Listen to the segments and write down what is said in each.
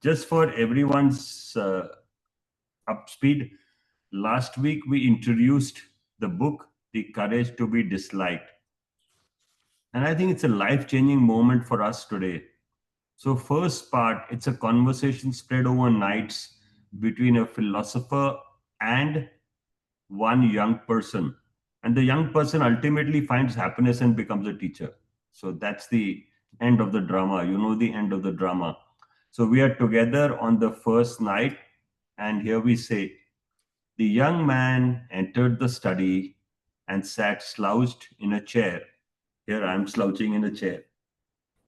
Just for everyone's up speed, last week we introduced the book, The Courage to be Disliked. And I think it's a life changing moment for us today. So, first part, it's a conversation spread over nights between a philosopher and one young person. And the young person ultimately finds happiness and becomes a teacher. So, that's the end of the drama. You know, the end of the drama. So, we are together on the first night, and here we say, the young man entered the study and sat slouched in a chair. Here I am slouching in a chair.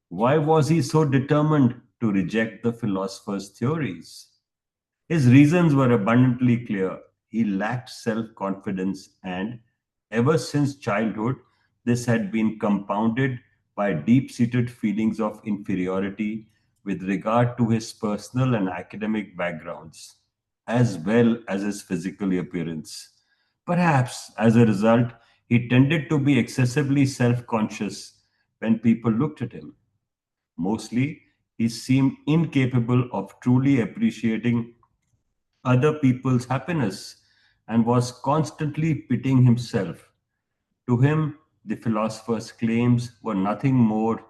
Why was he so determined to reject the philosopher's theories? His reasons were abundantly clear. He lacked self confidence, and ever since childhood, this had been compounded by deep seated feelings of inferiority with regard to his personal and academic backgrounds, as well as his physical appearance. Perhaps as a result, he tended to be excessively self conscious when people looked at him. Mostly, he seemed incapable of truly appreciating other people's happiness and was constantly pitting himself. To him, the philosopher's claims were nothing more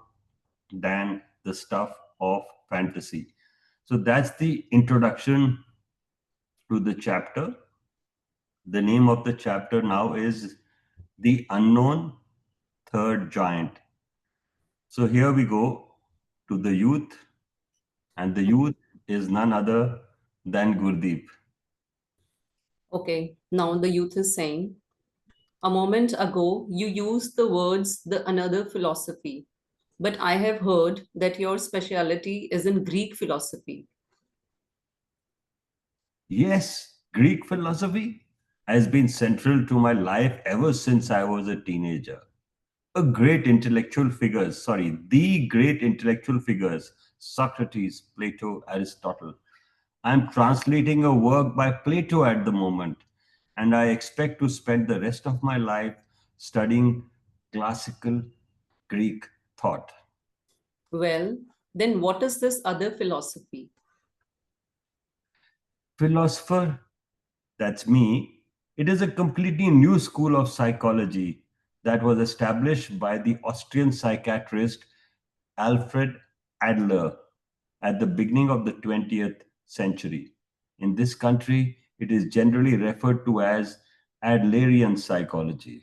than the stuff of fantasy. So that's the introduction to the chapter. The name of the chapter now is The Unknown Third Giant. So here we go to the youth, and the youth is none other than Gurdeep. Okay, now the youth is saying, a moment ago you used the words the another philosophy, but I have heard that your specialty is in Greek philosophy. Yes, Greek philosophy has been central to my life ever since I was a teenager. The great intellectual figures, Socrates, Plato, Aristotle. I'm translating a work by Plato at the moment, and I expect to spend the rest of my life studying classical Greek thought. Well, then what is this other philosophy? Philosopher, that's me. It is a completely new school of psychology that was established by the Austrian psychiatrist Alfred Adler at the beginning of the 20th century. In this country, it is generally referred to as Adlerian psychology.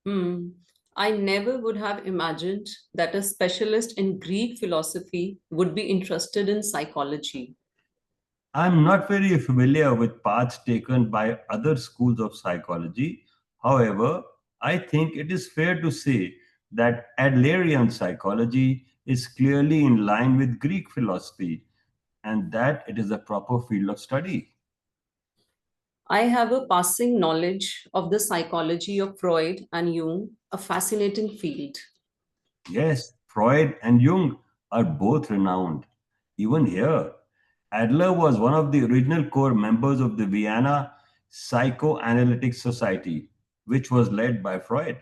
Hmm. I never would have imagined that a specialist in Greek philosophy would be interested in psychology. I'm not very familiar with paths taken by other schools of psychology. However, I think it is fair to say that Adlerian psychology is clearly in line with Greek philosophy and that it is a proper field of study. I have a passing knowledge of the psychology of Freud and Jung, a fascinating field. Yes, Freud and Jung are both renowned. Even here, Adler was one of the original core members of the Vienna Psychoanalytic Society, which was led by Freud.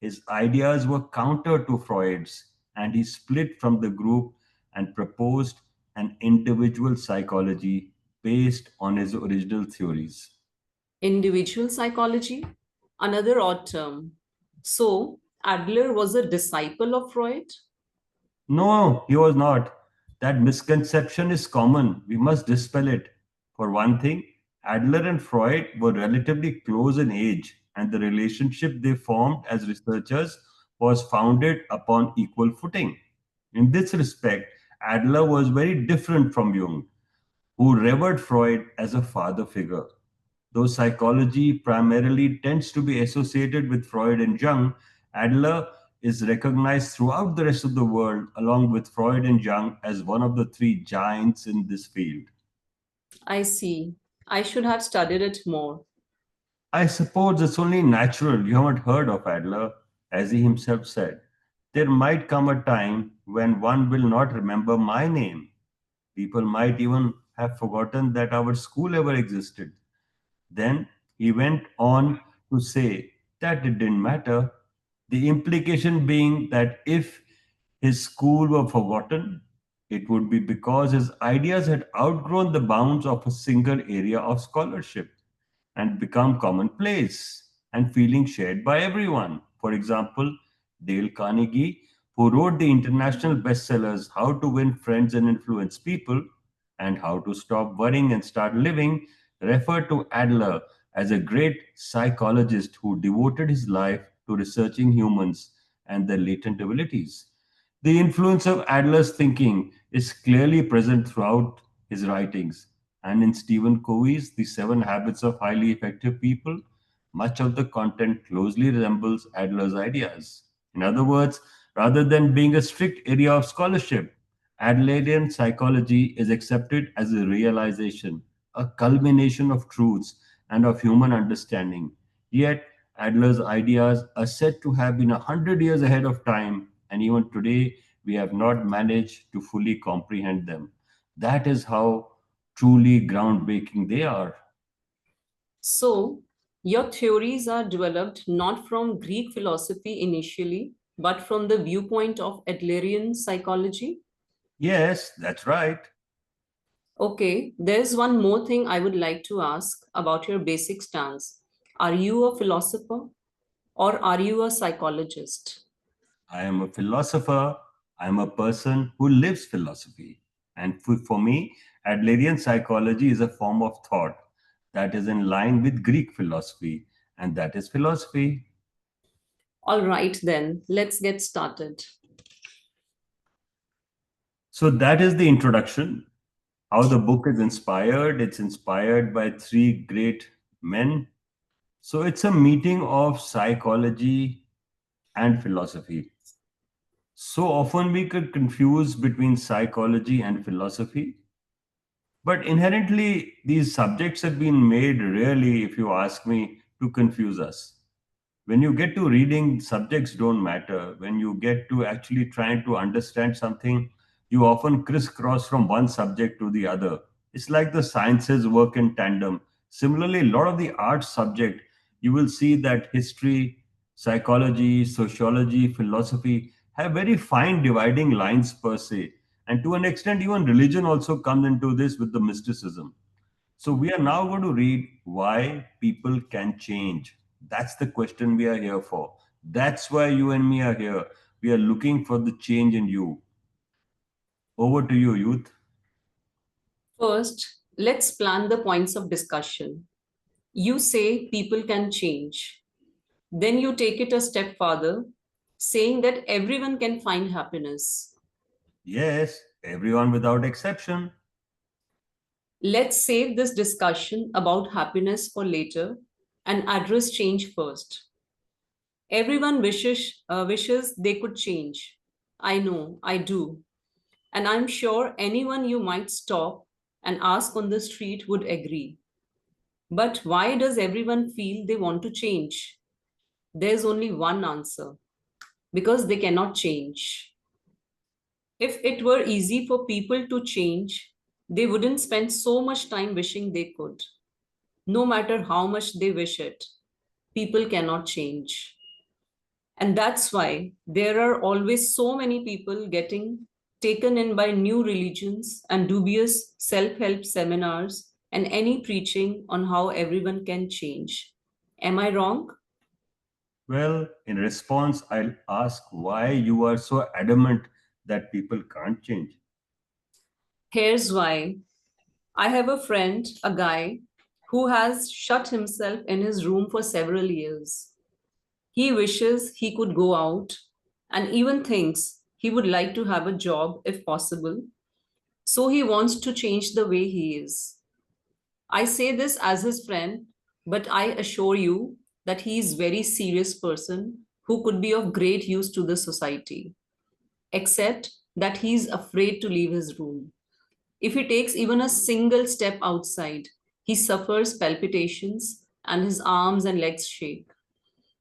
His ideas were counter to Freud's, and he split from the group and proposed an individual psychology based on his original theories. Individual psychology, another odd term. So, Adler was a disciple of Freud? No, he was not. That misconception is common. We must dispel it. For one thing, Adler and Freud were relatively close in age, and the relationship they formed as researchers was founded upon equal footing. In this respect, Adler was very different from Jung, who revered Freud as a father figure. Though psychology primarily tends to be associated with Freud and Jung, Adler is recognized throughout the rest of the world, along with Freud and Jung, as one of the three giants in this field. I see. I should have studied it more. I suppose it's only natural you haven't heard of Adler, as he himself said. There might come a time when one will not remember my name. People might even have forgotten that our school ever existed. Then he went on to say that it didn't matter, the implication being that if his school were forgotten, It would be because his ideas had outgrown the bounds of a single area of scholarship and become commonplace and feeling shared by everyone. For example, Dale Carnegie, who wrote the international bestsellers How to Win Friends and Influence People and How to Stop Worrying and Start Living, referred to Adler as a great psychologist who devoted his life to researching humans and their latent abilities. The influence of Adler's thinking is clearly present throughout his writings, and in Stephen Covey's The Seven Habits of Highly Effective People, much of the content closely resembles Adler's ideas. In other words, rather than being a strict area of scholarship, Adlerian psychology is accepted as a realization, a culmination of truths and of human understanding. Yet, Adler's ideas are said to have been 100 years ahead of time, and even today we have not managed to fully comprehend them. That is how truly groundbreaking they are. So, your theories are developed not from Greek philosophy initially, but from the viewpoint of Adlerian psychology. Yes, that's right. Okay, there's one more thing I would like to ask about your basic stance. Are you a philosopher or are you a psychologist? I am a philosopher. I am a person who lives philosophy. And for me, Adlerian psychology is a form of thought that is in line with Greek philosophy, and that is philosophy. All right, then, let's get started. So, that is the introduction. How the book is inspired. It's inspired by three great men. So, it's a meeting of psychology and philosophy. So often we could confuse between psychology and philosophy, but inherently these subjects have been made really, if you ask me, to confuse us. When you get to reading, subjects don't matter. When you get to actually trying to understand something, you often crisscross from one subject to the other. It's like the sciences work in tandem. Similarly, a lot of the art subject, you will see that history, psychology, sociology, philosophy have very fine dividing lines per se. And to an extent, even religion also comes into this with the mysticism. So we are now going to read why people can change. That's the question we are here for. That's why you and me are here. We are looking for the change in you. Over to you, youth. First, let's plan the points of discussion. You say people can change. Then you take it a step further, saying that everyone can find happiness. Yes, everyone without exception. Let's save this discussion about happiness for later and address change first. Everyone wishes they could change. I know, I do. And I'm sure anyone you might stop and ask on the street would agree. But why does everyone feel they want to change? There's only one answer: because they cannot change. If it were easy for people to change, they wouldn't spend so much time wishing they could. No matter how much they wish it, people cannot change. And that's why there are always so many people getting taken in by new religions and dubious self help seminars and any preaching on how everyone can change. Am I wrong? Well, in response, I'll ask why you are so adamant that people can't change. Here's why. I have a friend, a guy, who has shut himself in his room for several years. He wishes he could go out and even thinks he would like to have a job if possible. So he wants to change the way he is. I say this as his friend, but I assure you that he is a very serious person who could be of great use to the society, except that he is afraid to leave his room. If he takes even a single step outside, he suffers palpitations and his arms and legs shake.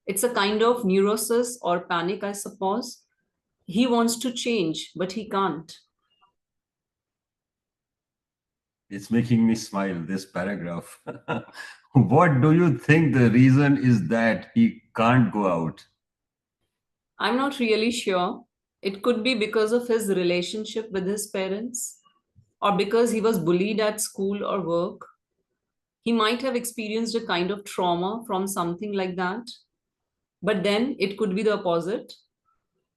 It's a kind of neurosis or panic, I suppose. He wants to change, but he can't. It's making me smile, this paragraph. What do you think the reason is that he can't go out? I'm not really sure. It could be because of his relationship with his parents, or because he was bullied at school or work. He might have experienced a kind of trauma from something like that. But then it could be the opposite.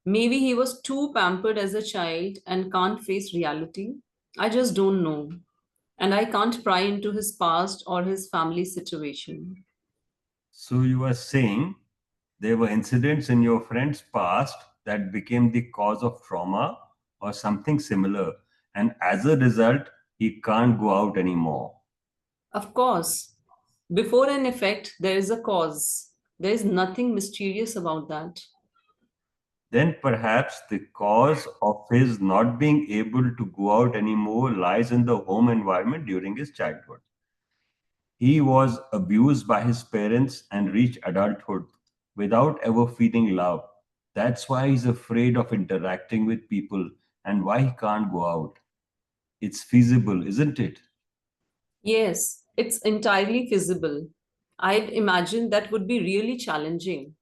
Maybe he was too pampered as a child and can't face reality. I just don't know. And I can't pry into his past or his family situation. So you are saying there were incidents in your friend's past that became the cause of trauma or something similar, and as a result, he can't go out anymore. Of course, before an effect, there is a cause. There is nothing mysterious about that. Then perhaps the cause of his not being able to go out anymore lies in the home environment during his childhood. He was abused by his parents and reached adulthood without ever feeling love. That's why he's afraid of interacting with people and why he can't go out. It's feasible, isn't it? Yes, it's entirely feasible. I'd imagine that would be really challenging.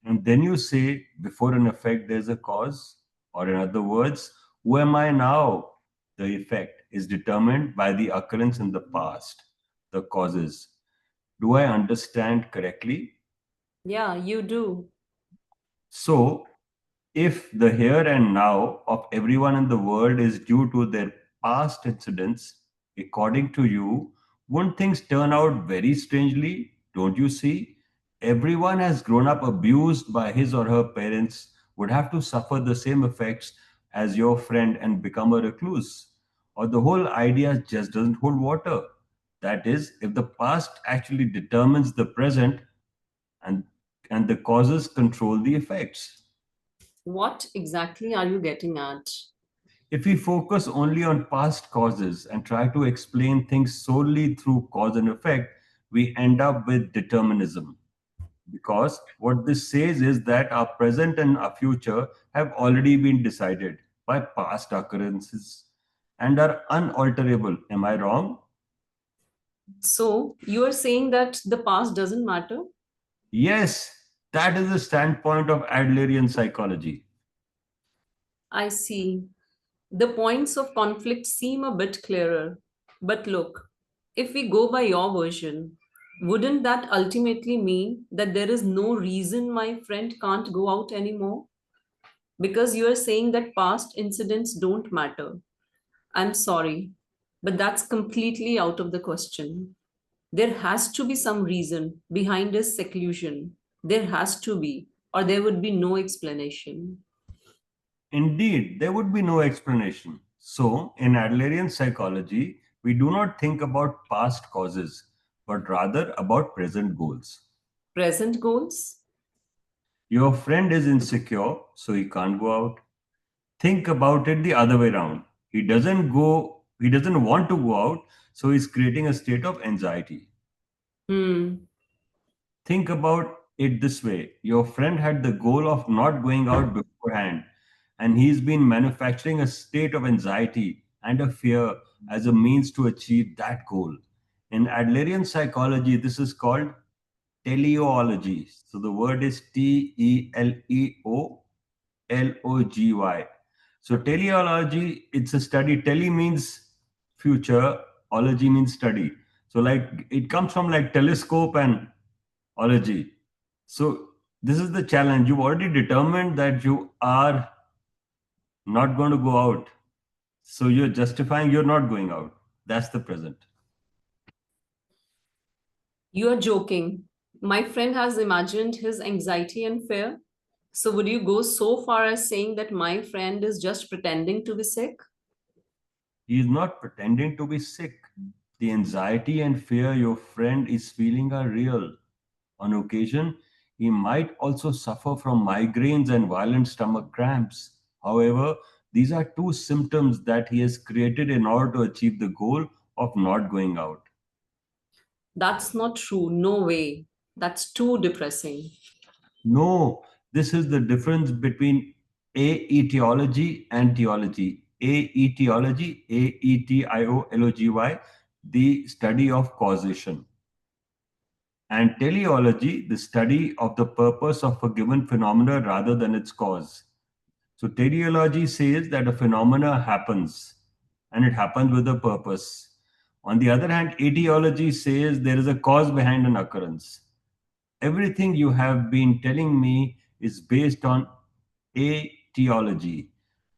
And then you say, before an effect, there's a cause. Or, in other words, who am I now? The effect is determined by the occurrence in the past, the causes. Do I understand correctly? Yeah, you do. So, if the here and now of everyone in the world is due to their past incidents, according to you, wouldn't things turn out very strangely? Don't you see? Everyone has grown up abused by his or her parents, would have to suffer the same effects as your friend and become a recluse. Or the whole idea just doesn't hold water. That is, if the past actually determines the present and, and the causes control the effects. What exactly are you getting at? If we focus only on past causes and try to explain things solely through cause and effect, we end up with determinism. Because what this says is that our present and our future have already been decided by past occurrences and are unalterable. Am I wrong? So, you are saying that the past doesn't matter? Yes, that is the standpoint of Adlerian psychology. I see. The points of conflict seem a bit clearer. But look, if we go by your version, wouldn't that ultimately mean that there is no reason my friend can't go out anymore? Because you are saying that past incidents don't matter. I'm sorry, but that's completely out of the question. There has to be some reason behind his seclusion. There has to be, or there would be no explanation. Indeed, there would be no explanation. So, in Adlerian psychology, we do not think about past causes, but rather about present goals. Present goals? Your friend is insecure, so he can't go out. Think about it the other way around. He doesn't want to go out, so he's creating a state of anxiety. Hmm. Think about it this way: your friend had the goal of not going out beforehand, and he's been manufacturing a state of anxiety and a fear as a means to achieve that goal. In Adlerian psychology, this is called teleology. So the word is Teleology. So teleology, it's a study. Tele means future, ology means study. So like it comes from like telescope and ology. So this is the challenge. You've already determined that you are not going to go out. So you're justifying you're not going out. That's the present. You are joking. My friend has imagined his anxiety and fear. So, would you go so far as saying that my friend is just pretending to be sick? He is not pretending to be sick. The anxiety and fear your friend is feeling are real. On occasion, he might also suffer from migraines and violent stomach cramps. However, these are two symptoms that he has created in order to achieve the goal of not going out. That's not true. No way. That's too depressing. No, this is the difference between aetiology and theology. Aetiology, the study of causation, and teleology, the study of the purpose of a given phenomena rather than its cause. So teleology says that a phenomena happens and it happens with a purpose. On the other hand, etiology says there is a cause behind an occurrence. Everything you have been telling me is based on etiology.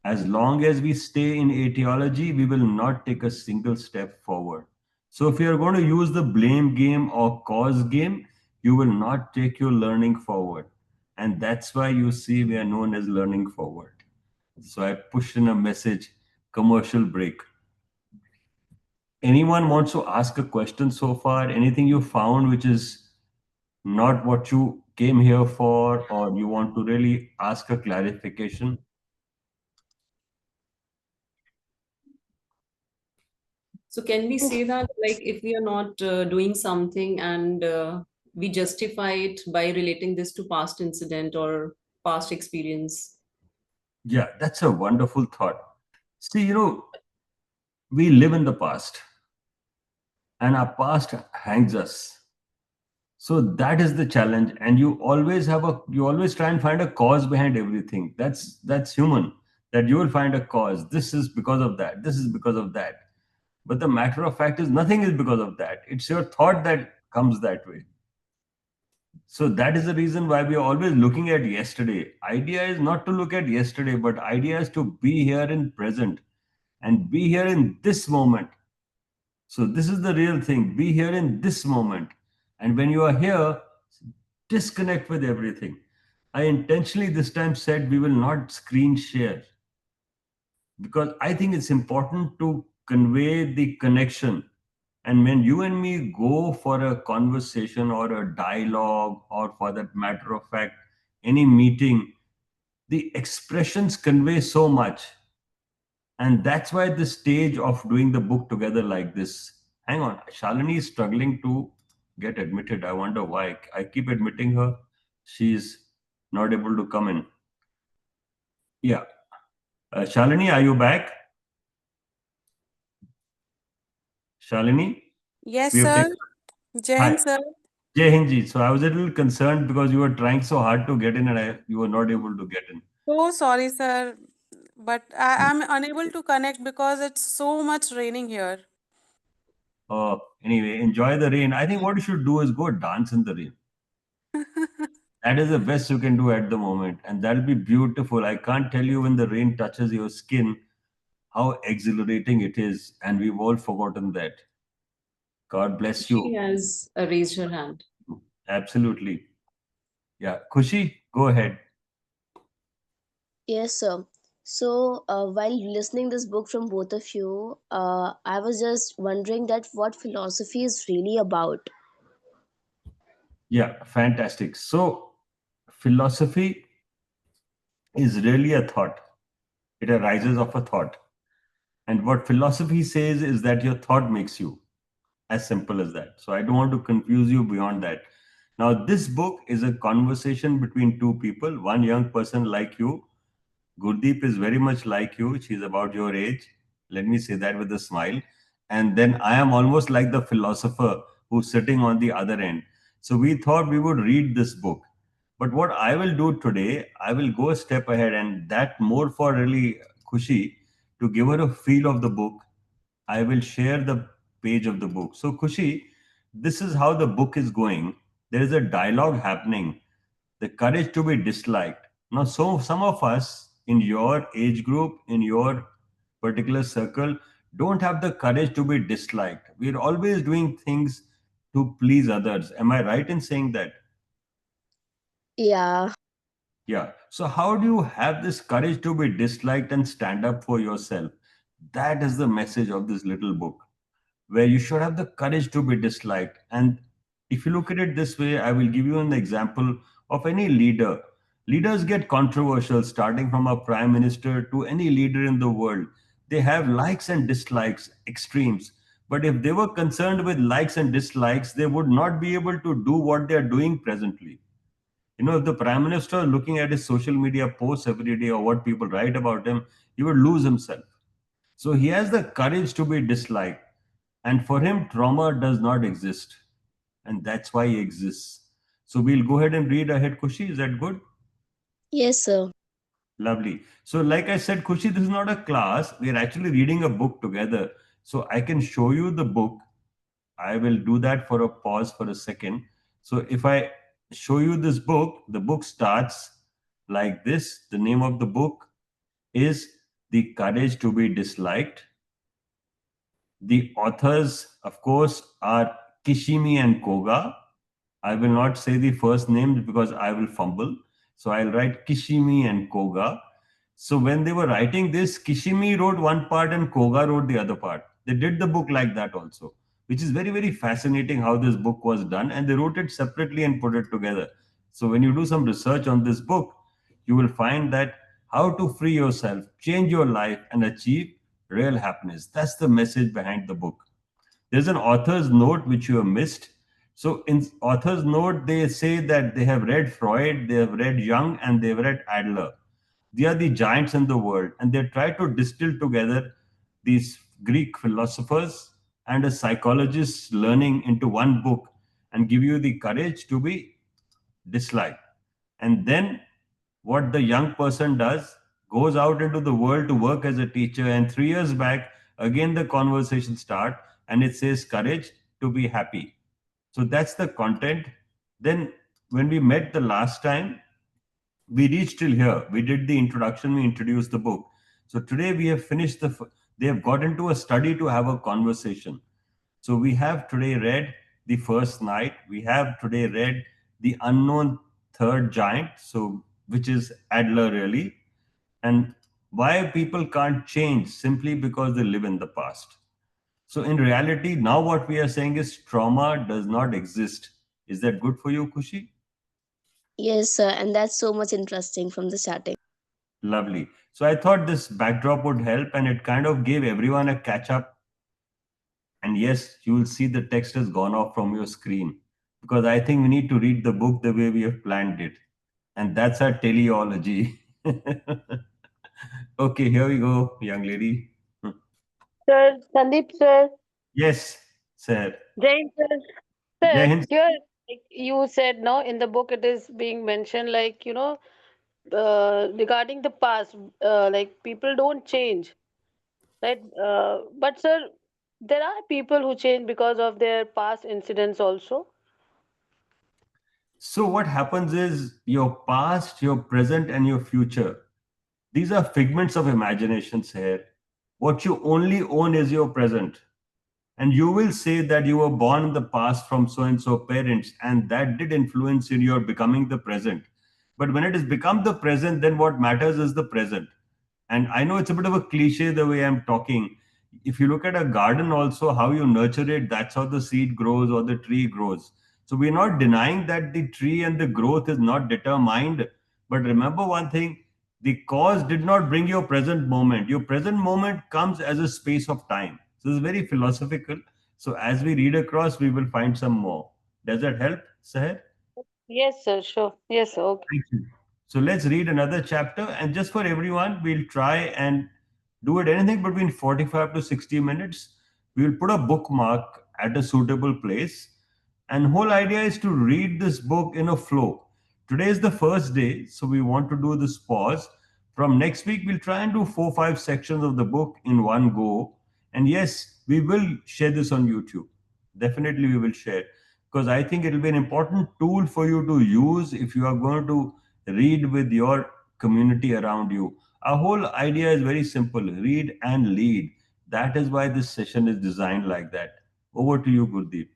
As long as we stay in etiology, we will not take a single step forward. So, if you are going to use the blame game or cause game, you will not take your learning forward. And that's why you see we are known as learning forward. So, I pushed in a message commercial break. Anyone wants to ask a question so far? Anything you found which is not what you came here for, or you want to really ask a clarification? So can we say that, like, if we are not doing something and we justify it by relating this to past incident or past experience? Yeah, that's a wonderful thought. See, we live in the past and our past hangs us. So that is the challenge. And you always try and find a cause behind everything. That's human. That you will find a cause. This is because of that. This is because of that. But the matter of fact is nothing is because of that. It's your thought that comes that way. So that is the reason why we are always looking at yesterday. Idea is not to look at yesterday, but idea is to be here in present and be here in this moment. So this is the real thing. Be here in this moment. And when you are here, disconnect with everything. I intentionally this time said we will not screen share because I think it's important to convey the connection. And when you and me go for a conversation or a dialogue, or for that matter of fact, any meeting, the expressions convey so much. And that's why the stage of doing the book together like this. Hang on, Shalini is struggling to get admitted. I wonder why. I keep admitting her. She's not able to come in. Yeah. Shalini, are you back? Shalini, Yes, we have sir. taken. Jai Hi. Hind, sir. Jai Hind ji. So I was a little concerned because you were trying so hard to get in and you were not able to get in. So sorry, sir, but I'm unable to connect because it's so much raining here. Anyway, enjoy the rain. I think what you should do is go dance in the rain. That is the best you can do at the moment. And that'll be beautiful. I can't tell you when the rain touches your skin how exhilarating it is. And we've all forgotten that. God bless you. She has raised her hand. Absolutely. Yeah. Kushi, go ahead. Yes, sir. So, while listening this book from both of you, I was just wondering that what philosophy is really about. Yeah, fantastic. So, philosophy is really a thought, it arises of a thought. And what philosophy says is that your thought makes you, as simple as that. So, I don't want to confuse you beyond that. Now, this book is a conversation between two people, one young person like you. Gurdeep is very much like you. She's about your age. Let me say that with a smile. And then I am almost like the philosopher who's sitting on the other end. So we thought we would read this book. But what I will do today, I will go a step ahead, and that more for really Kushi to give her a feel of the book. I will share the page of the book. So, Kushi, this is how the book is going. There is a dialogue happening, the courage to be disliked. Now, so some of us in your age group, in your particular circle, don't have the courage to be disliked. We're always doing things to please others. Am I right in saying that? Yeah. Yeah. So, how do you have this courage to be disliked and stand up for yourself? That is the message of this little book, where you should have the courage to be disliked. And if you look at it this way, I will give you an example of any leader. Leaders get controversial, starting from a prime minister to any leader in the world. They have likes and dislikes, extremes. But if they were concerned with likes and dislikes, they would not be able to do what they are doing presently. If the prime minister is looking at his social media posts every day or what people write about him, he would lose himself. So he has the courage to be disliked. And for him, trauma does not exist. And that's why he exists. So we'll go ahead and read ahead, Kushi. Is that good? Yes, sir. Lovely. So, like I said, Kushi, this is not a class. We are actually reading a book together. So, I can show you the book. I will do that for a pause for a second. So, if I show you this book, the book starts like this. The name of the book is The Courage to be Disliked. The authors, of course, are Kishimi and Koga. I will not say the first names because I will fumble. So I'll write Kishimi and Koga. So when they were writing this, Kishimi wrote one part and Koga wrote the other part. They did the book like that also, which is very, very fascinating how this book was done. And they wrote it separately and put it together. So when you do some research on this book, you will find that how to free yourself, change your life, and achieve real happiness. That's the message behind the book. There's an author's note which you have missed. So, in author's note, they say that they have read Freud, they have read Jung, and they have read Adler. They are the giants in the world, and they try to distill together these Greek philosophers and a psychologist's learning into one book and give you the courage to be disliked. And then what the young person does, goes out into the world to work as a teacher, and 3 years back again the conversation start, and it says courage to be happy. So that's the content. Then when we met the last time, we reached till here. We did the introduction, we introduced the book. So today we have finished they have got into a study to have a conversation. So we have today read The First Night. We have today read The Unknown Third Giant, so which is Adler really, and why people can't change simply because they live in the past. So in reality, now what we are saying is trauma does not exist. Is that good for you, Kushi? Yes, sir, and that's so much interesting from the starting. Lovely. So I thought this backdrop would help, and it kind of gave everyone a catch up. And yes, you will see the text has gone off from your screen because I think we need to read the book the way we have planned it. And that's our teleology. Okay, here we go, young lady. Sir, Sandeep sir, Yes, sir. Jain sir. Jai Sir, Hind. here like you said no in the book it is being mentioned like regarding the past like people don't change, right? But sir, there are people who change because of their past incidents also. So, what happens is your past, your present, and your future. These are figments of imaginations here. What you only own is your present. And you will say that you were born in the past from so and so parents, and that did influence in your becoming the present. But when it has become the present, then what matters is the present. And I know it's a bit of a cliche the way I'm talking. If you look at a garden, also how you nurture it, that's how the seed grows or the tree grows. So we're not denying that the tree and the growth is not determined. But remember one thing, the cause did not bring your present moment. Your present moment comes as a space of time. So it's very philosophical. So as we read across, we will find some more. Does that help, Sahir? Yes, sir, sure. Yes, sir, okay. Thank you. So let's read another chapter. And just for everyone, we'll try and do it anything between 45 to 60 minutes. We'll put a bookmark at a suitable place. And whole idea is to read this book in a flow. Today is the first day, so we want to do this pause. From next week, we'll try and do 4 5 sections of the book in one go. And yes, we will share this on YouTube. Definitely, we will share because I think it will be an important tool for you to use if you are going to read with your community around you. Our whole idea is very simple: read and lead. That is why this session is designed like that. Over to you, Gurdeep.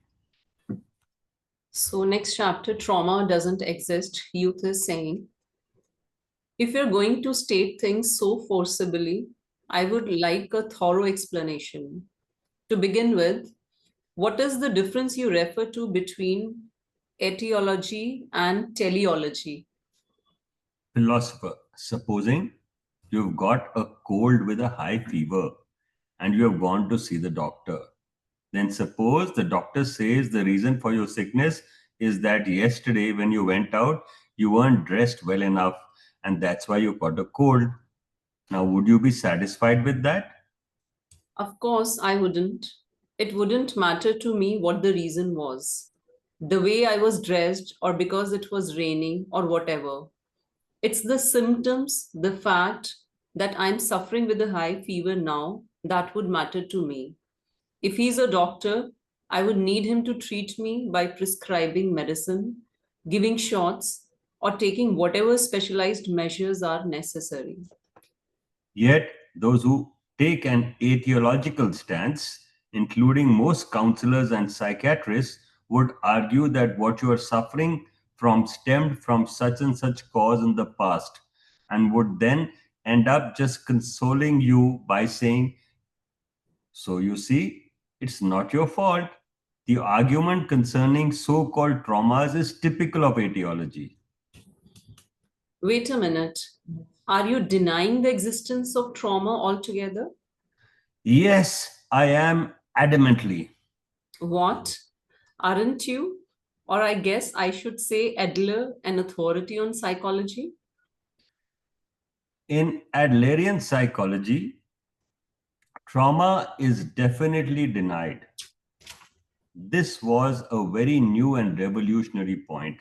So, next chapter, trauma doesn't exist. Youth is saying, if you're going to state things so forcibly, I would like a thorough explanation. To begin with, what is the difference you refer to between etiology and teleology? Philosopher, supposing you've got a cold with a high fever and you have gone to see the doctor. Then suppose the doctor says the reason for your sickness is that yesterday when you went out, you weren't dressed well enough and that's why you got a cold. Now, would you be satisfied with that? Of course, I wouldn't. It wouldn't matter to me what the reason was, the way I was dressed, or because it was raining, or whatever. It's the symptoms, the fact that I'm suffering with a high fever now, that would matter to me. If he's a doctor, I would need him to treat me by prescribing medicine, giving shots, or taking whatever specialized measures are necessary. Yet, those who take an atheological stance, including most counselors and psychiatrists, would argue that what you are suffering from stemmed from such and such cause in the past, and would then end up just consoling you by saying, so you see, it's not your fault. The argument concerning so called traumas is typical of etiology. Wait a minute. Are you denying the existence of trauma altogether? Yes, I am adamantly. What? Aren't you? Or I guess I should say Adler, an authority on psychology? In Adlerian psychology, trauma is definitely denied. This was a very new and revolutionary point.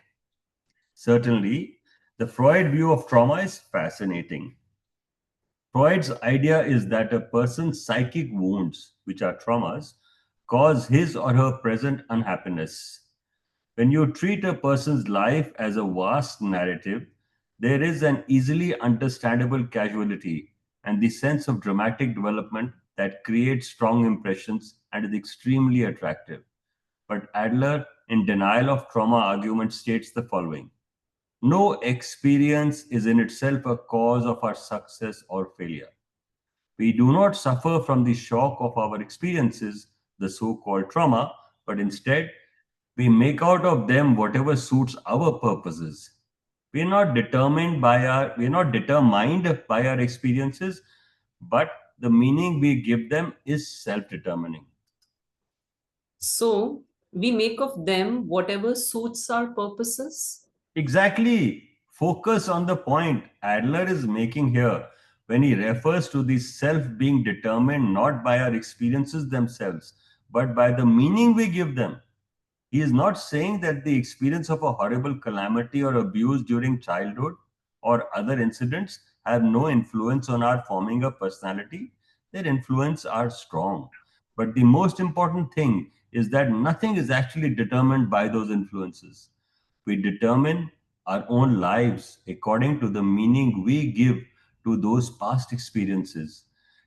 Certainly, the Freud view of trauma is fascinating. Freud's idea is that a person's psychic wounds, which are traumas, cause his or her present unhappiness. When you treat a person's life as a vast narrative, there is an easily understandable casualty and the sense of dramatic development that creates strong impressions and is extremely attractive. But Adler, in denial of trauma argument, states the following: no experience is in itself a cause of our success or failure. We do not suffer from the shock of our experiences, the so called trauma, but instead we make out of them whatever suits our purposes. We are not determined by our experiences, but the meaning we give them is self-determining. So we make of them whatever suits our purposes. Exactly. Focus on the point Adler is making here when he refers to the self being determined not by our experiences themselves, but by the meaning we give them. He is not saying that the experience of a horrible calamity or abuse during childhood or other incidents have no influence on our forming a personality. Their influence are strong. But the most important thing is that nothing is actually determined by those influences. We determine our own lives according to the meaning we give to those past experiences.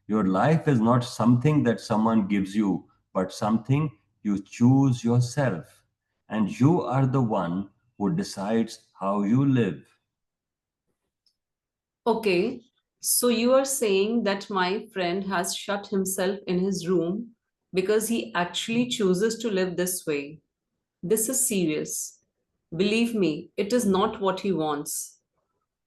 Your life is not something that someone gives you, but something you choose yourself. And you are the one who decides how you live. Okay, so you are saying that my friend has shut himself in his room because he actually chooses to live this way. This is serious. Believe me, it is not what he wants.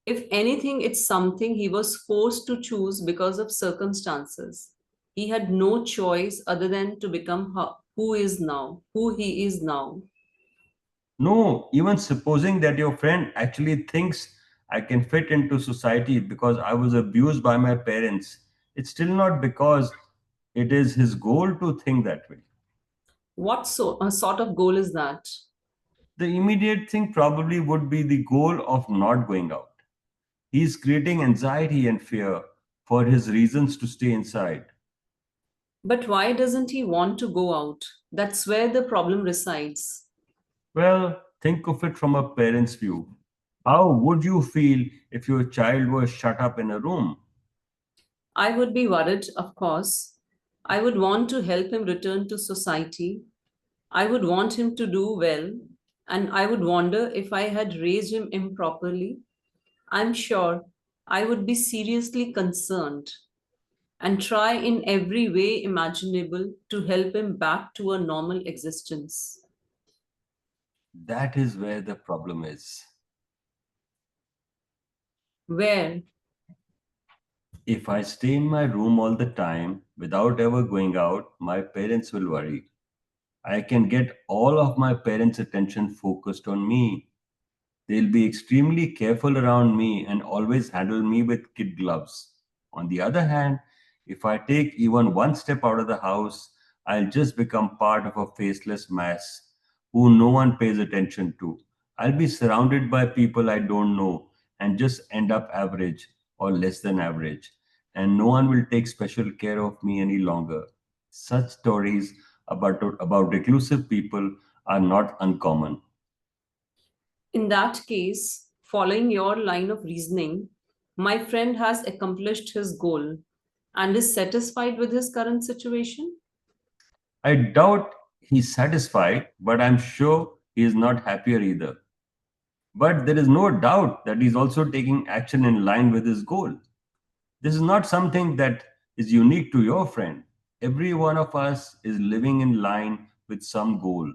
If anything, it's something he was forced to choose because of circumstances. He had no choice other than to become who he is now. No, even supposing that your friend actually thinks I can fit into society because I was abused by my parents, it's still not because it is his goal to think that way. What sort of goal is that? The immediate thing probably would be the goal of not going out. He is creating anxiety and fear for his reasons to stay inside. But why doesn't he want to go out? That's where the problem resides. Well, think of it from a parent's view. How would you feel if your child was shut up in a room? I would be worried, of course. I would want to help him return to society. I would want him to do well. And I would wonder if I had raised him improperly. I'm sure I would be seriously concerned and try in every way imaginable to help him back to a normal existence. That is where the problem is. Where? If I stay in my room all the time without ever going out, my parents will worry. I can get all of my parents' attention focused on me. They'll be extremely careful around me and always handle me with kid gloves. On the other hand, if I take even one step out of the house, I'll just become part of a faceless mass who no one pays attention to. I'll be surrounded by people I don't know, and just end up average or less than average. And no one will take special care of me any longer. Such stories about reclusive people are not uncommon. In that case, following your line of reasoning, my friend has accomplished his goal and is satisfied with his current situation. I doubt he's satisfied, but I'm sure he is not happier either. But there is no doubt that he's also taking action in line with his goal. This is not something that is unique to your friend. Every one of us is living in line with some goal.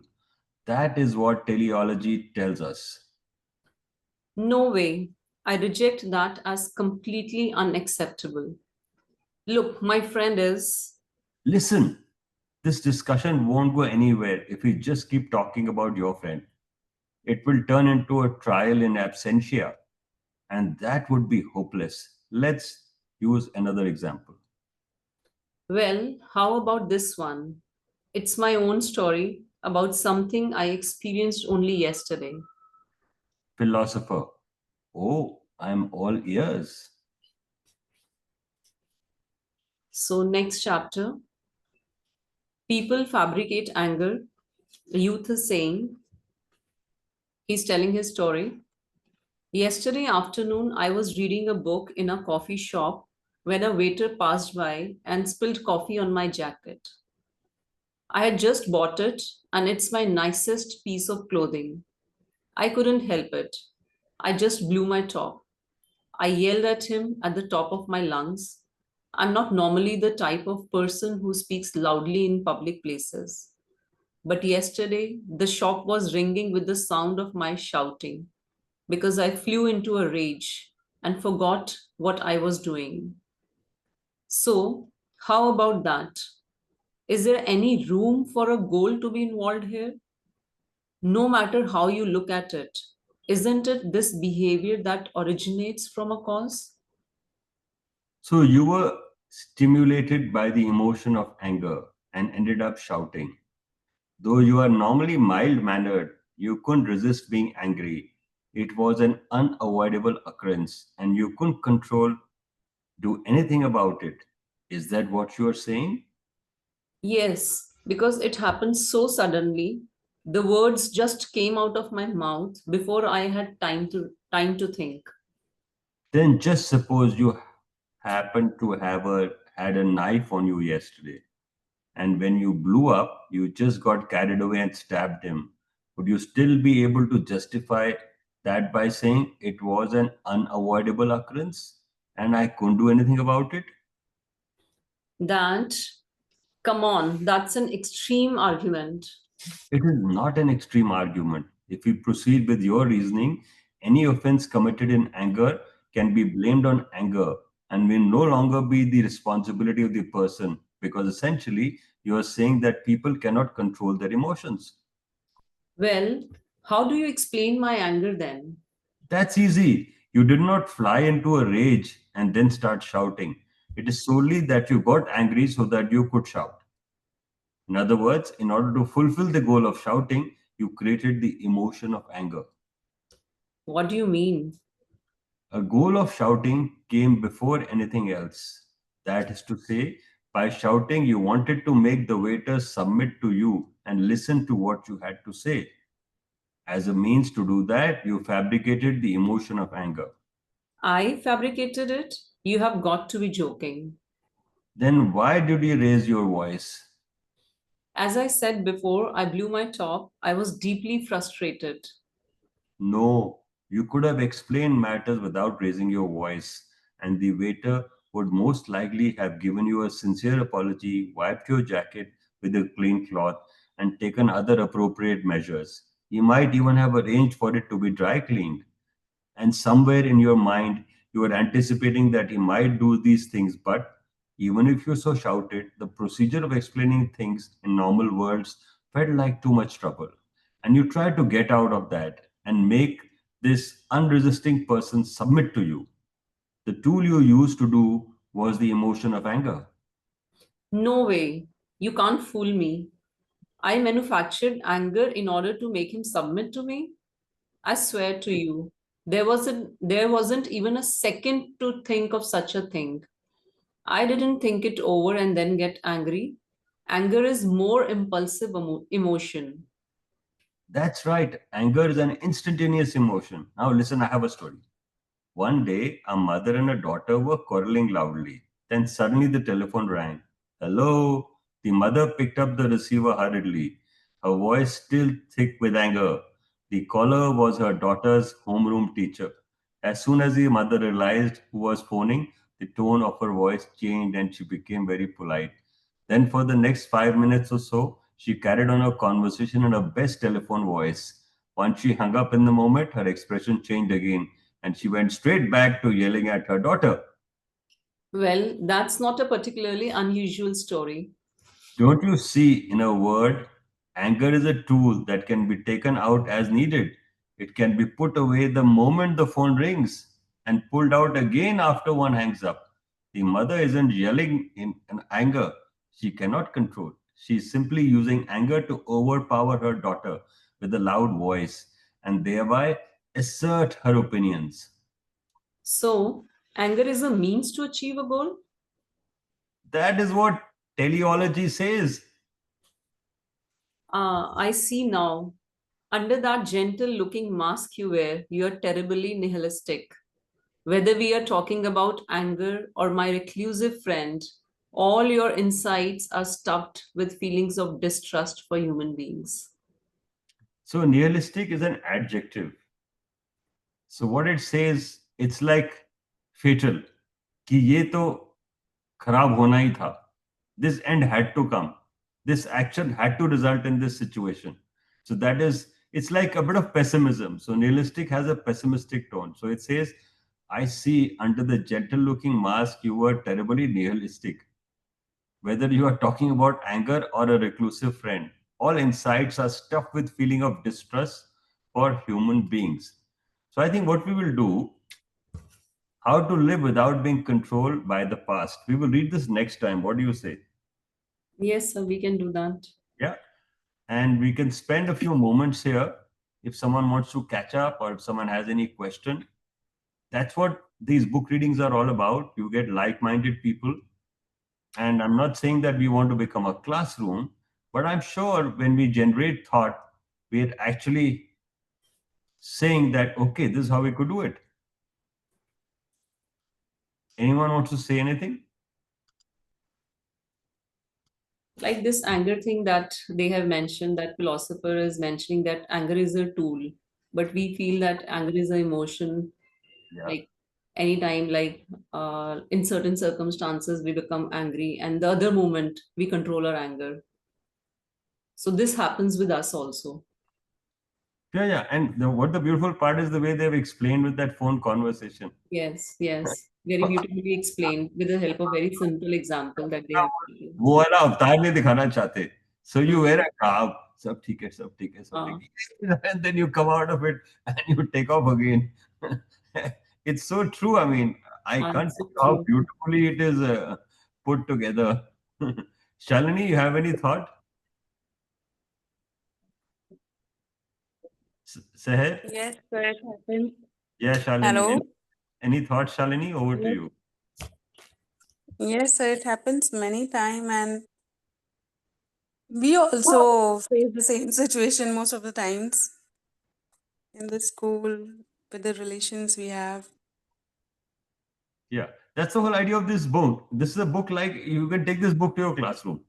That is what teleology tells us. No way. I reject that as completely unacceptable. Look, my friend is. Listen, this discussion won't go anywhere if we just keep talking about your friend. It will turn into a trial in absentia, and that would be hopeless. Let's use another example. Well, how about this one? It's my own story about something I experienced only yesterday. Philosopher. Oh, I'm all ears. So, next chapter, people fabricate anger. The youth is saying, he's telling his story. Yesterday afternoon, I was reading a book in a coffee shop when a waiter passed by and spilled coffee on my jacket. I had just bought it, and it's my nicest piece of clothing. I couldn't help it. I just blew my top. I yelled at him at the top of my lungs. I'm not normally the type of person who speaks loudly in public places. But yesterday, the shop was ringing with the sound of my shouting because I flew into a rage and forgot what I was doing. So, how about that? Is there any room for a goal to be involved here? No matter how you look at it, isn't it this behavior that originates from a cause? So you were stimulated by the emotion of anger and ended up shouting. Though you are normally mild mannered, you couldn't resist being angry. It was an unavoidable occurrence and you couldn't do anything about it. Is that what you are saying? Yes, because it happened so suddenly. The words just came out of my mouth before I had time to think. Then just suppose you happened to had a knife on you yesterday, and when you blew up, you just got carried away and stabbed him. Would you still be able to justify that by saying it was an unavoidable occurrence and I couldn't do anything about it? That, come on, that's an extreme argument. It is not an extreme argument. If we proceed with your reasoning, any offense committed in anger can be blamed on anger and will no longer be the responsibility of the person because essentially you are saying that people cannot control their emotions. Well, how do you explain my anger then? That's easy. You did not fly into a rage and then start shouting. It is solely that you got angry so that you could shout. In other words, in order to fulfill the goal of shouting, you created the emotion of anger. What do you mean? A goal of shouting came before anything else. That is to say, by shouting, you wanted to make the waiter submit to you and listen to what you had to say. As a means to do that, you fabricated the emotion of anger. I fabricated it? You have got to be joking. Then why did you raise your voice? As I said before, I blew my top. I was deeply frustrated. No, you could have explained matters without raising your voice, and the waiter would most likely have given you a sincere apology, wiped your jacket with a clean cloth, and taken other appropriate measures. He might even have arranged for it to be dry cleaned. And somewhere in your mind, you are anticipating that he might do these things, but even if you so shouted, the procedure of explaining things in normal words felt like too much trouble. And you tried to get out of that and make this unresisting person submit to you. The tool you used to do was the emotion of anger. No way. You can't fool me. I manufactured anger in order to make him submit to me. I swear to you, There wasn't even a second to think of such a thing. I didn't think it over and then get angry. Anger is more impulsive emotion. That's right. Anger is an instantaneous emotion. Now, listen, I have a story. One day, a mother and a daughter were quarreling loudly. Then suddenly the telephone rang. Hello? The mother picked up the receiver hurriedly, her voice still thick with anger. The caller was her daughter's homeroom teacher. As soon as the mother realized who was phoning, the tone of her voice changed and she became very polite. Then, for the next 5 minutes or so, she carried on her conversation in her best telephone voice. Once she hung up in the moment, her expression changed again and she went straight back to yelling at her daughter. Well, that's not a particularly unusual story. Don't you see, in a word, anger is a tool that can be taken out as needed. It can be put away the moment the phone rings and pulled out again after one hangs up. The mother isn't yelling in anger, she cannot control. She's simply using anger to overpower her daughter with a loud voice and thereby assert her opinions. So, anger is a means to achieve a goal? That is what teleology says. Ah, I see now. Under that gentle looking mask you wear, you're terribly nihilistic. Whether we are talking about anger or my reclusive friend, all your insights are stuffed with feelings of distrust for human beings. So, nihilistic is an adjective. So, what it says, it's like fatal. कि ये तो खराब होना ही था. This end had to come. This action had to result in this situation. So that is, it's like a bit of pessimism. So nihilistic has a pessimistic tone. So it says, I see under the gentle looking mask you were terribly nihilistic. Whether you are talking about anger or a reclusive friend, all insights are stuffed with feeling of distrust for human beings. So I think what we will do, how to live without being controlled by the past. We will read this next time. What do you say? Yes, sir, we can do that. Yeah. And we can spend a few moments here if someone wants to catch up or if someone has any question. That's what these book readings are all about. You get like minded people. And I'm not saying that we want to become a classroom, but I'm sure when we generate thought, we're actually saying that, okay, this is how we could do it. Anyone wants to say anything? Like this anger thing that they have mentioned, that philosopher is mentioning that anger is a tool, but we feel that anger is an emotion. Yeah. Like anytime, like in certain circumstances, we become angry, and the other moment we control our anger. So this happens with us also. Yeah, yeah. And what the beautiful part is the way they've explained with that phone conversation. Yes, yes. Very beautifully explained with the help of very simple example that they have taken. वो वाला अवतार नहीं दिखाना चाहते. So you wear a cap. सब ठीक है, सब ठीक है, सब Uh, ठीक है. And then you come out of it and you take off again. It's so true. I mean, I can't so tell you how true. beautifully it is put together. Shalini, you have any thought? Seher? Yes, sir, it happens. Yeah, Shalini. Hello. Any thoughts, Shalini? Over to Yes, you. yes, sir, it happens many time, and we also face the same situation most of the times in the school with the relations we have. Yeah, that's the whole idea of this book. This is a book like you can take this book to your classroom.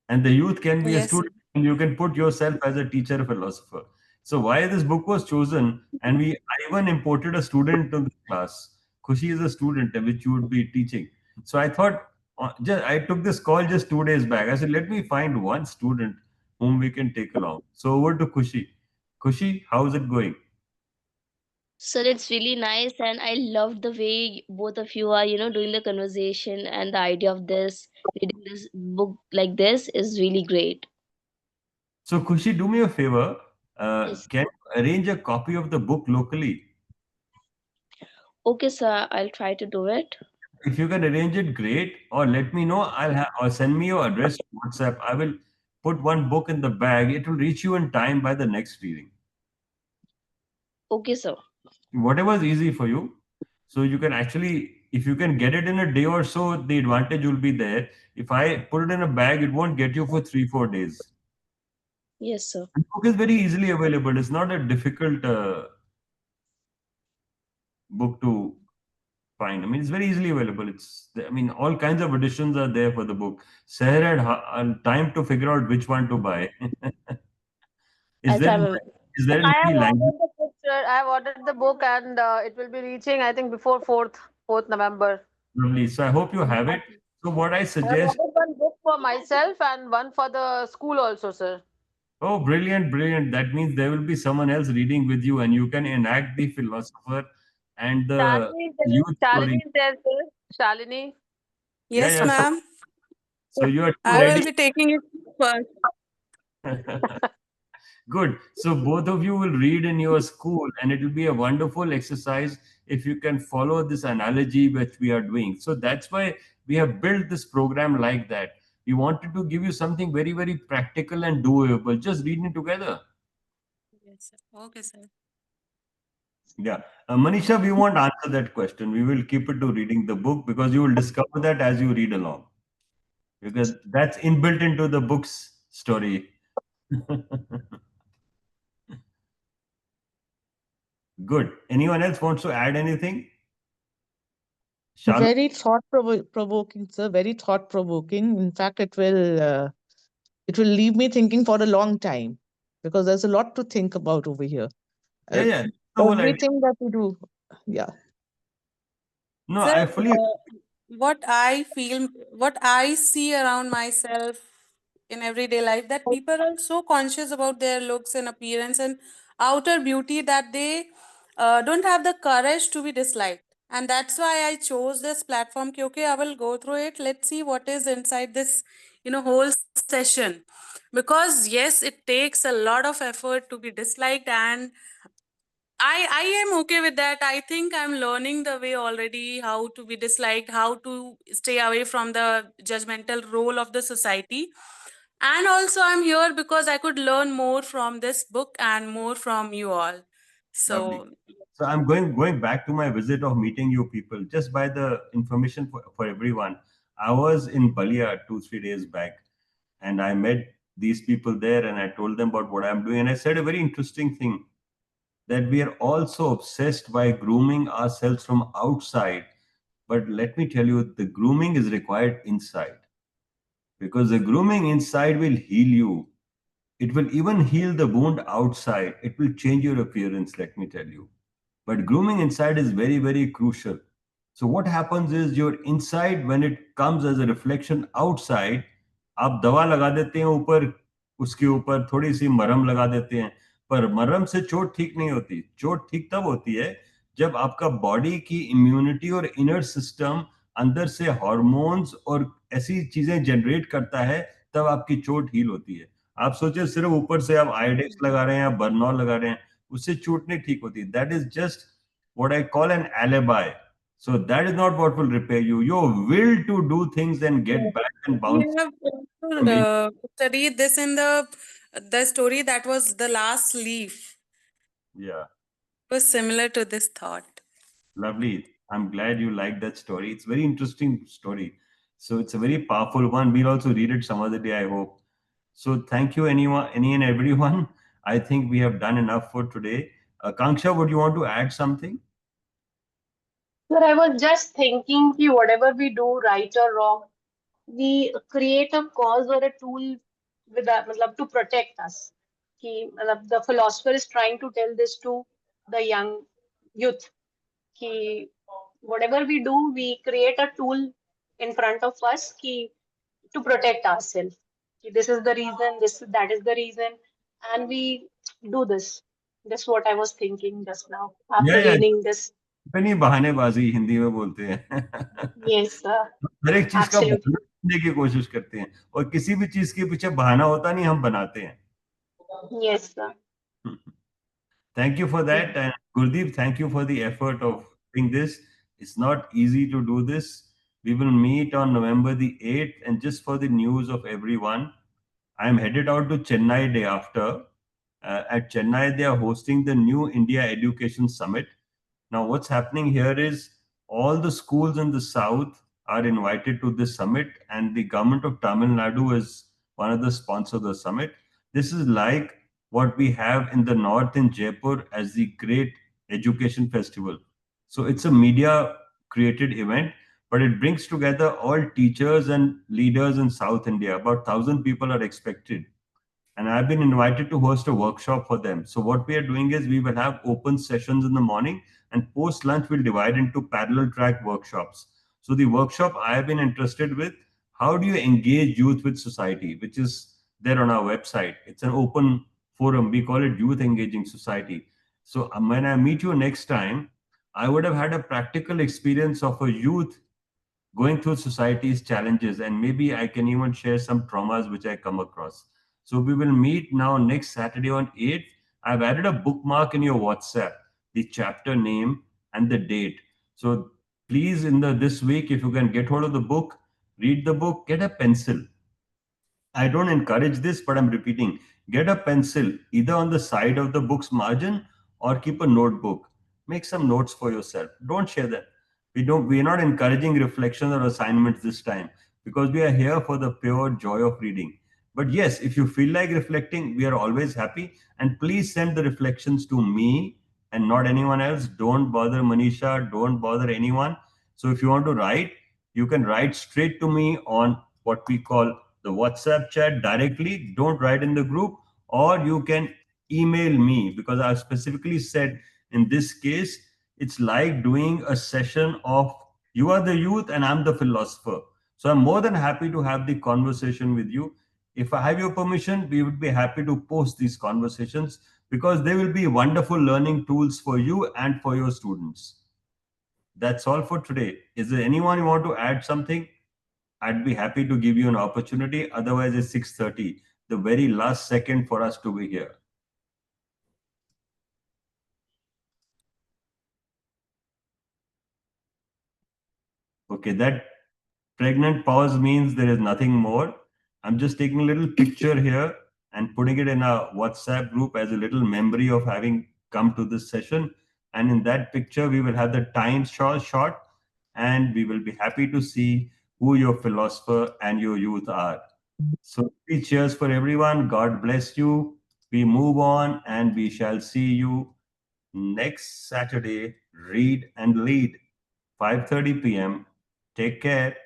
And the youth can be a Yes, student and you can put yourself as a teacher philosopher. So why this book was chosen, and I even imported a student to the class. Khushi is a student which you would be teaching. So I thought, I took this call just 2 days back. I said, let me find one student whom we can take along. So over to Khushi. Khushi, how's it going? So it's really nice, and I love the way both of you are, doing the conversation, and the idea of this reading this book like this is really great. So Khushi, do me a favor. Yes. Can you arrange a copy of the book locally? Okay, sir, I'll try to do it. If you can arrange it, great. Or let me know. I'll have or send me your address to WhatsApp. I will put one book in the bag. It will reach you in time by the next reading. Okay, sir. whatever is easy for you. So you can actually, if you can get it in a day or so, the advantage will be there. If I put it in a bag, it won't get you for 3 4 days. Yes, sir. And book is very easily available. It's not a difficult book to find. I mean, it's very easily available. I mean, all kinds of editions are there for the book. Seher had time to figure out which one to buy. is I'll there try my best. is there in I have any language? ordered the book, sir. I have ordered the book, and it will be reaching, I think, before 4th November. Lovely. So I hope you have it. So what I I have suggest, ordered one book for myself and one for the school also, sir. oh, brilliant, brilliant. That means there will be someone else reading with you, and you can enact the philosopher and the Shalini is there. youth story. Shalini is there, sir. Shalini. Yeah, Yes, yeah. So, ma'am. so you are two I will ready. be taking it first. Good. So both of you will read in your school, and it will be a wonderful exercise if you can follow this analogy which we are doing. So that's why we have built this program like that. We wanted to give you something very, very practical and doable. Just reading together. Yes, sir. Okay, sir. Yeah. Manisha, we won't answer that question. We will keep it to reading the book because you will discover that as you read along. Because that's inbuilt into the book's story. Good. Anyone else wants to add anything? Shalu? Very provoking, sir. Very thought provoking. In fact, it will leave me thinking for a long time because there's a lot to think about over here. Yeah, Uh, yeah. That's the whole idea. Everything that we do, yeah. No, Sir, I fully. what I feel, what I see around myself in everyday life, that people are so conscious about their looks and appearance and outer beauty that they don't have the courage to be disliked. And that's why I chose this platform. Ki, okay, I will go through it. Let's see what is inside this, whole session. Because yes, it takes a lot of effort to be disliked, and I am okay with that. I think I'm learning the way already, how to be disliked, how to stay away from the judgmental role of the society. And also I'm here because I could learn more from this book and more from you all. Lovely. So So I'm going back to my visit of meeting you people. Just by the information for everyone, I was in Balia 2 3 days back, and I met these people there, and I told them about what I'm doing, and I said a very interesting thing that we are also obsessed by grooming ourselves from outside. But let me tell you, the grooming is required inside because the grooming inside will heal you. It will even heal the wound outside. It will change your appearance, let me tell you. But grooming inside is very, very crucial. So what happens is your inside, when it comes as a reflection outside, आप दवा लगा देते हैं ऊपर, उसके ऊपर थोड़ी सी मरहम लगा देते हैं, पर मरहम से चोट ठीक नहीं होती. चोट ठीक तब होती है जब आपका बॉडी की इम्यूनिटी और इनर सिस्टम अंदर से हार्मोन्स और ऐसी चीजें जनरेट करता है, तब आपकी चोट हील होती है. आप सोचिए सिर्फ ऊपर से आप आयोडेक्स लगा रहे हैं या बर्नॉल लगा रहे हैं, उससे चोट नहीं ठीक होती. That is just what I call an alibi. So that is not what will repair you. Your will to do things and get back and we bounce have also, from studied this in the story that was The Last Leaf. yeah, It was similar to this thought. lovely. I'm glad you like that story. It's a very interesting story. So it's a very powerful one. We'll also read it some other day, I hope. So thank you, anyone, any and everyone. I think we have done enough for today. Kanksha, would you want to add something? Sir, I was just thinking कि whatever we do, right or wrong, we create a cause or a tool with that, मतलब, to protect us. कि मतलब, the philosopher is trying to tell this to the young youth. कि whatever we do, we create a tool in front of us कि, to protect ourselves. कि this is the reason, that is the reason, and we do this. That's what I was thinking just now Yeah, after yeah. reading this. इतनी बहानेबाजी हिंदी में बोलते हैं. Yes, हर एक चीज का absolutely. बहाना ढूंढने की कोशिश करते हैं, और किसी भी चीज के पीछे बहाना होता नहीं, हम बनाते हैं. Yes, sir. Thank you for Yes. that. And Gurdeep, thank you for the effort of doing this. It's not easy to do this. We will meet on November the 8th. And just for the news of everyone, I'm headed out to Chennai day after. At Chennai, they are hosting the New India Education Summit. Now, what's happening here is all the schools in the south are invited to this summit, and the government of Tamil Nadu is one of the sponsors of the summit. This is like what we have in the north in Jaipur as the Great Education Festival. So it's a media created event, but it brings together all teachers and leaders in South India. About 1,000 people are expected, and I've been invited to host a workshop for them. So what we are doing is we will have open sessions in the morning, and post lunch we'll divide into parallel track workshops. So the workshop I have been interested with, how do you engage youth with society, which is there on our website. It's an open forum. We call it Youth Engaging Society. So when I meet you next time, I would have had a practical experience of a youth going through society's challenges, and maybe I can even share some traumas which I come across. So we will meet now next Saturday on 8th. I've added a bookmark in your WhatsApp, the chapter name and the date. So please, in the this week, if you can get hold of the book, read the book, get a pencil. I don't encourage this, but I'm repeating. Get a pencil either on the side of the book's margin or keep a notebook. Make some notes for yourself. Don't share them. We're not encouraging reflection or assignments this time because we are here for the pure joy of reading. But yes, if you feel like reflecting, we are always happy. And please send the reflections to me and not anyone else. Don't bother Manisha, don't bother anyone. So if you want to write, you can write straight to me on what we call the WhatsApp chat directly. Don't write in the group, or you can email me, because I specifically said in this case, it's like doing a session of you are the youth and I'm the philosopher. So I'm more than happy to have the conversation with you. If I have your permission, we would be happy to post these conversations because they will be wonderful learning tools for you and for your students. That's all for today. Is there anyone you want to add something? I'd be happy to give you an opportunity. Otherwise, it's 6:30, the very last second for us to be here. Okay, that pregnant pause means there is nothing more. I'm just taking a little picture here and putting it in a WhatsApp group as a little memory of having come to this session. And in that picture, we will have the time shot, and we will be happy to see who your philosopher and your youth are. So, three cheers for everyone. God bless you. We move on, and we shall see you next Saturday. Read and lead, 5:30 p.m. Take care.